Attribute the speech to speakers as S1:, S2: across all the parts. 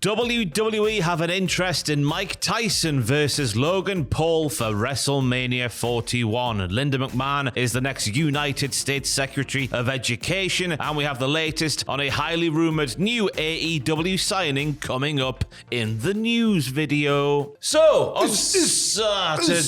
S1: WWE have an interest in Mike Tyson versus Logan Paul for WrestleMania 41. Linda McMahon is the next United States Secretary of Education, and we have the latest on a highly rumoured new AEW signing coming up in the news video. So, on Saturday,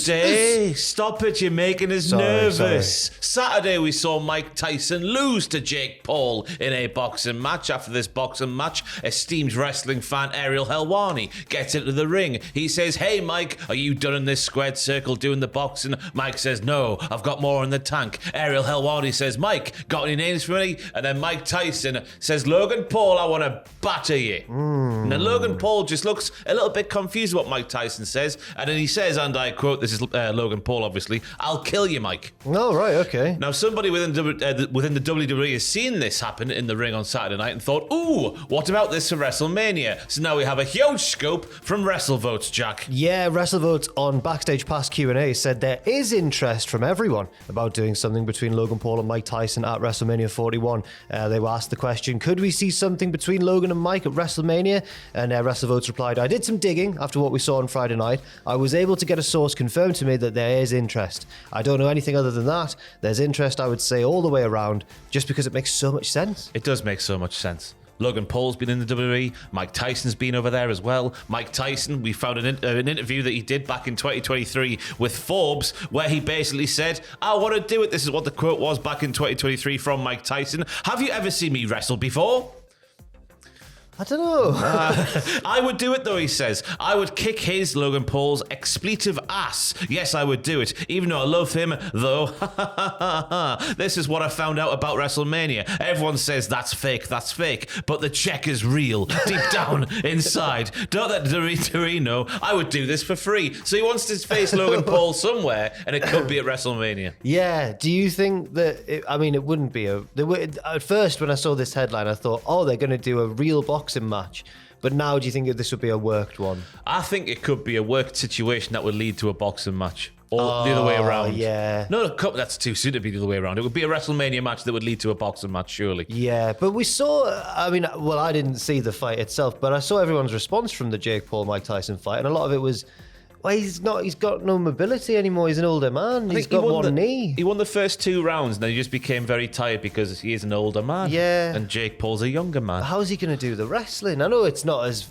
S1: stop it, you're making us nervous. Saturday, we saw Mike Tyson lose to Jake Paul in a boxing match. After this boxing match, esteemed wrestling fan Ariel Helwani gets into the ring. He says, "Hey Mike, are you done in this squared circle doing the boxing?" Mike says, "No, I've got more in the tank." Ariel Helwani says, "Mike, got any names for me?" And then Mike Tyson says, "Logan Paul, I want to batter you." Now Logan Paul just looks a little bit confused what Mike Tyson says, and then he says, and I quote, this is Logan Paul obviously, "I'll kill you, Mike."
S2: Oh, right, okay.
S1: Now somebody within the WWE has seen this happen in the ring on Saturday night and thought, "Ooh, what about this for WrestleMania?" So now we have a huge scoop from WrestleVotes, Jack.
S2: Yeah, WrestleVotes on Backstage Pass Q&A said there is interest from everyone about doing something between Logan Paul and Mike Tyson at WrestleMania 41. They were asked the question, could we see something between Logan and Mike at WrestleMania? And WrestleVotes replied, "I did some digging after what we saw on Friday night. I was able to get a source confirm to me that there is interest. I don't know anything other than that. There's interest, I would say, all the way around, just because it makes so much sense."
S1: It does make so much sense. Logan Paul's been in the WWE. Mike Tyson's been over there as well. Mike Tyson, we found an interview that he did back in 2023 with Forbes, where he basically said, "I want to do it." This is what the quote was back in 2023 from Mike Tyson. "Have you ever seen me wrestle before?"
S2: I don't know.
S1: I would do it though, he says. "I would kick his, Logan Paul's, expletive ass. Yes, I would do it. Even though I love him, though." This is what I found out about WrestleMania. Everyone says that's fake, but the check is real, deep down inside. Don't let Doreen know. I would do this for free. So he wants to face Logan Paul somewhere, and it could be at WrestleMania.
S2: Yeah, do you think that, it wouldn't be at first when I saw this headline, I thought, oh, they're going to do a real boxing match. But now do you think this would be a worked one?
S1: I think it could be a worked situation that would lead to a boxing match. Or the other way around.
S2: Yeah.
S1: No, that's too soon to be the other way around. It would be a WrestleMania match that would lead to a boxing match, surely.
S2: Yeah, but we saw, I didn't see the fight itself, but I saw everyone's response from the Jake Paul-Mike Tyson fight, and a lot of it was, well, he's got no mobility anymore. He's an older man. He's got one knee.
S1: He won the first 2 rounds, and then he just became very tired because he is an older man.
S2: Yeah.
S1: And Jake Paul's a younger man.
S2: How is he going to do the wrestling? I know it's not as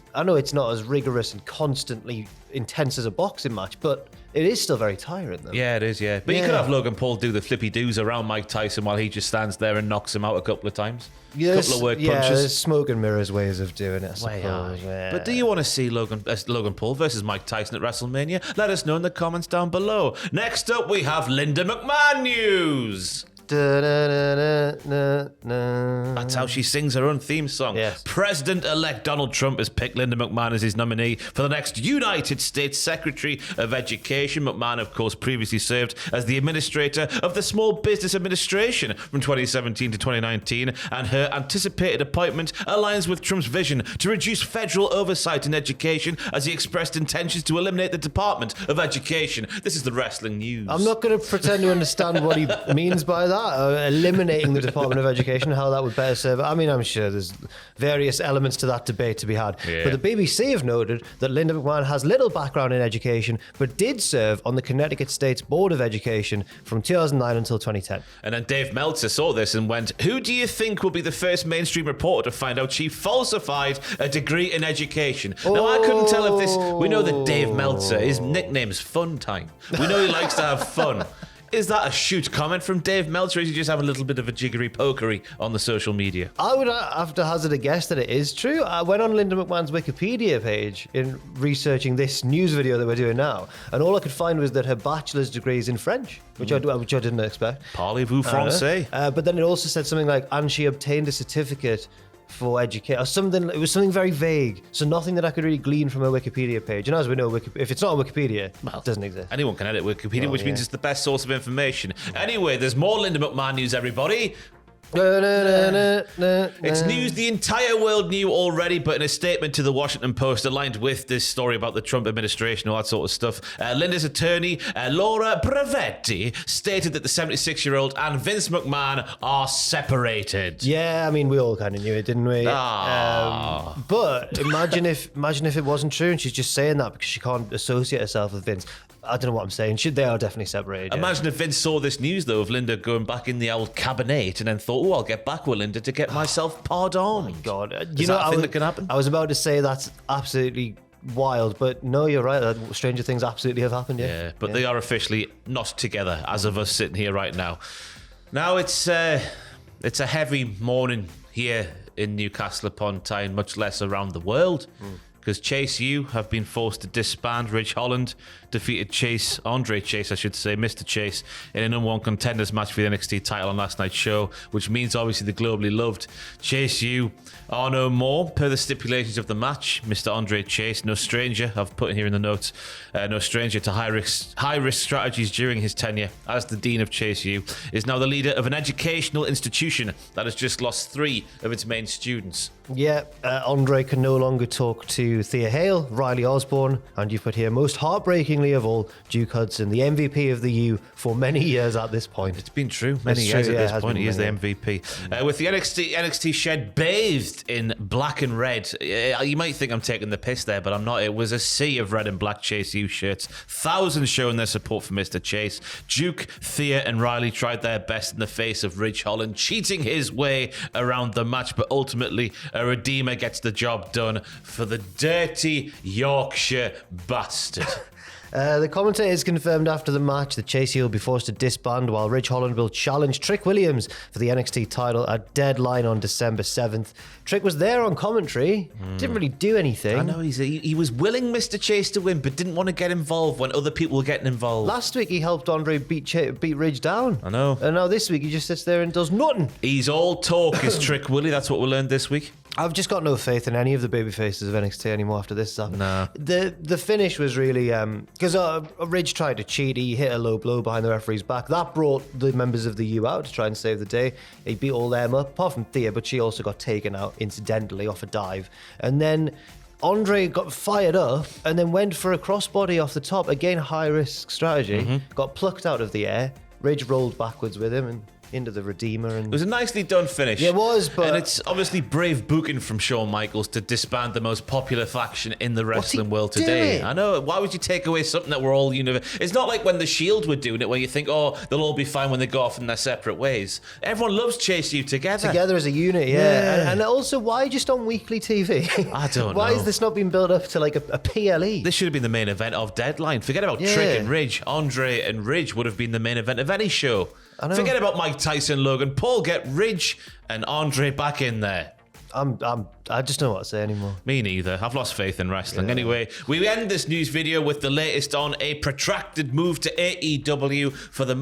S2: rigorous and constantly intense as a boxing match, but it is still very tiring, though.
S1: Yeah, it is, yeah. But you could have Logan Paul do the flippy-doos around Mike Tyson while he just stands there and knocks him out a couple of times. A couple of work punches.
S2: Yeah, there's smoke and mirrors ways of doing it, I suppose.
S1: Yeah. But do you want to see Logan Paul versus Mike Tyson at WrestleMania? Let us know in the comments down below. Next up, we have Linda McMahon news. That's how she sings her own theme song.
S2: Yes.
S1: President-elect Donald Trump has picked Linda McMahon as his nominee for the next United States Secretary of Education. McMahon, of course, previously served as the administrator of the Small Business Administration from 2017 to 2019, and her anticipated appointment aligns with Trump's vision to reduce federal oversight in education, as he expressed intentions to eliminate the Department of Education. This is the wrestling news.
S2: I'm not going to pretend to understand what he means by that. Eliminating the Department of Education, how that would better serve. I'm sure there's various elements to that debate to be had. Yeah. But the BBC have noted that Linda McMahon has little background in education, but did serve on the Connecticut State's Board of Education from 2009 until 2010.
S1: And then Dave Meltzer saw this and went, "Who do you think will be the first mainstream reporter to find out she falsified a degree in education?" Now, I couldn't tell if this... We know that Dave Meltzer, his nickname's Fun Time. We know he likes to have fun. Is that a shoot comment from Dave Meltzer, or is he just having a little bit of a jiggery pokery on the social media?
S2: I would have to hazard a guess that it is true. I went on Linda McMahon's Wikipedia page in researching this news video that we're doing now, and all I could find was that her bachelor's degree is in French, which I didn't expect.
S1: Parlez-vous français?
S2: But then it also said something like, and she obtained a certificate for education, or something. It was something very vague, so nothing that I could really glean from a Wikipedia page. And as we know, if it's not on Wikipedia, it doesn't exist.
S1: Anyone can edit Wikipedia, which means it's the best source of information. Anyway, there's more Linda McMahon news, everybody. It's news the entire world knew already, but in a statement to the Washington Post aligned with this story about the Trump administration, all that sort of stuff, Linda's attorney, Laura Bravetti, stated that the 76-year-old and Vince McMahon are separated.
S2: Yeah, I mean, we all kind of knew it, didn't we? But imagine if it wasn't true and she's just saying that because she can't associate herself with Vince. I don't know what I'm saying. They are definitely separated.
S1: Imagine if Vince saw this news, though, of Linda going back in the old cabinet and then thought, oh, I'll get back with Linda to get myself pardoned.
S2: Oh, God.
S1: Is that a thing that can happen?
S2: I was about to say that's absolutely wild, but no, you're right. Stranger things absolutely have happened, yeah.
S1: But they are officially not together as of us sitting here right now. Now it's a heavy morning here in Newcastle upon Tyne, much less around the world. Because Chase U have been forced to disband. Ridge Holland defeated Andre Chase, Mr. Chase, in a number one contenders match for the NXT title on last night's show, which means obviously the globally loved Chase U are no more. Per the stipulations of the match, Mr. Andre Chase, no stranger, I've put in here in the notes, no stranger to high-risk strategies during his tenure as the Dean of Chase U, is now the leader of an educational institution that has just lost 3 of its main students.
S2: Yeah, Andre can no longer talk to Thea Hale, Riley Osborne, and you put here, most heartbreakingly of all, Duke Hudson, the MVP of the U for many years at this point.
S1: It's been true, many years at this point. He is the MVP. With the NXT shed bathed in black and red. You might think I'm taking the piss there, but I'm not. It was a sea of red and black Chase U shirts. Thousands showing their support for Mr. Chase. Duke, Thea, and Riley tried their best in the face of Ridge Holland, cheating his way around the match, but ultimately a Redeemer gets the job done for the dirty Yorkshire bastard.
S2: The commentators confirmed after the match that Chase U will be forced to disband while Ridge Holland will challenge Trick Williams for the NXT title at Deadline on December 7th. Trick was there on commentary, didn't really do anything.
S1: I know, he was willing Mr. Chase to win, but didn't want to get involved when other people were getting involved.
S2: Last week he helped Andre beat Ridge down.
S1: I know.
S2: And now this week he just sits there and does nothing.
S1: He's all talk, is Trick Willie. That's what we learned this week.
S2: I've just got no faith in any of the baby faces of NXT anymore after this stuff.
S1: No.
S2: The finish was really because Ridge tried to cheat. He hit a low blow behind the referee's back. That brought the members of the U out to try and save the day. He beat all them up, apart from Thea, but she also got taken out incidentally off a dive. And then Andre got fired up and then went for a crossbody off the top. Again, high risk strategy. Got plucked out of the air. Ridge rolled backwards with him and into the Redeemer. And
S1: it was a nicely done finish.
S2: Yeah, it was, but...
S1: And it's obviously brave booking from Shawn Michaels to disband the most popular faction in the wrestling world today. I know. Why would you take away something that we're all It's not like when the Shield were doing it, where you think, oh, they'll all be fine when they go off in their separate ways. Everyone loves Chase U together.
S2: Together as a unit, yeah. And also, why just on weekly TV?
S1: I don't know.
S2: Why is this not being built up to like a PLE?
S1: This should have been the main event of Deadline. Forget about Trick and Ridge. Andre and Ridge would have been the main event of any show. Forget about Mike Tyson, Logan Paul. Get Ridge and Andre back in there.
S2: I just don't know what to say anymore.
S1: Me neither. I've lost faith in wrestling. Anyway, we end this news video with the latest on a protracted move to AEW for the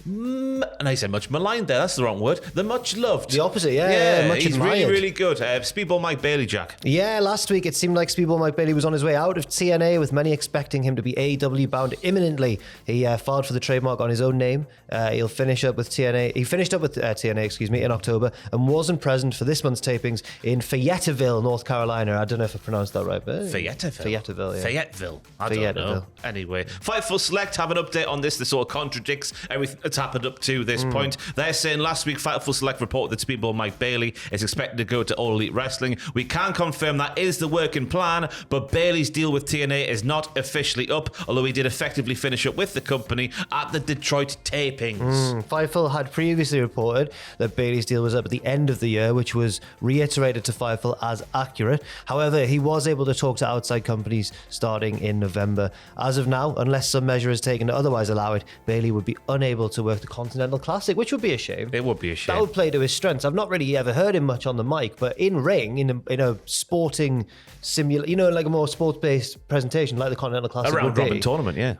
S1: and I said much maligned there, that's the wrong word. The much loved.
S2: The opposite, yeah. Much
S1: he's
S2: admired.
S1: really good. Speedball Mike Bailey, Jack.
S2: Yeah, last week it seemed like Speedball Mike Bailey was on his way out of TNA, with many expecting him to be AEW bound imminently. He filed for the trademark on his own name. He'll finish up with TNA. He finished up with TNA, in October, and wasn't present for this month's tapings in Fayetteville, North Carolina. I don't know if I pronounced that right, but
S1: Fayetteville, yeah. Fayetteville. I don't know. Anyway, Fightful Select have an update on this. This sort of contradicts everything that's happened up to this point. They're saying last week Fightful Select reported that Speedball Mike Bailey is expected to go to All Elite Wrestling. We can confirm that is the working plan, but Bailey's deal with TNA is not officially up, although he did effectively finish up with the company at the Detroit tapings.
S2: Fightful had previously reported that Bailey's deal was up at the end of the year, which was reiterated to Fightful as accurate. However, he was able to talk to outside companies starting in November. As of now, unless some measure is taken to otherwise allow it, Bailey would be unable to work the Continental Classic, which would be a shame.
S1: It would be a shame.
S2: That would play to his strengths. I've not really ever heard him much on the mic, but in ring, in a sporting simulation, like a more sports-based presentation, like the Continental Classic
S1: a
S2: round
S1: robin tournament, yeah.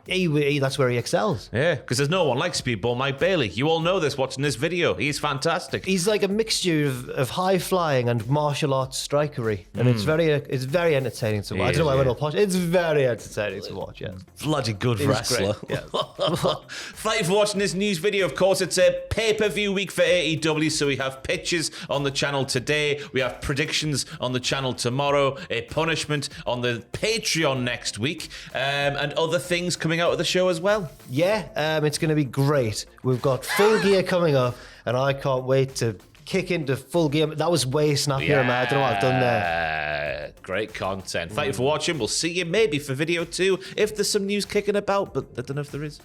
S2: That's where he excels.
S1: Yeah, because there's no one like Speedball Mike Bailey. You all know this watching this video. He's fantastic.
S2: He's like a mixture of high flying and martial arts strikery, and it's very entertaining to watch. I don't know why I went all posh. It's very entertaining to watch. Yeah,
S1: bloody good wrestler.
S2: Yeah.
S1: Thank you for watching this news week's video, of course, it's a pay-per-view week for AEW, so we have pictures on the channel today, we have predictions on the channel tomorrow, a punishment on the Patreon next week, and other things coming out of the show as well.
S2: Yeah, it's going to be great. We've got Full Gear coming up, and I can't wait to kick into Full Gear. That was way snappier, man. I don't know what I've done there.
S1: Great content. Thank you for watching. We'll see you maybe for video 2 if there's some news kicking about, but I don't know if there is.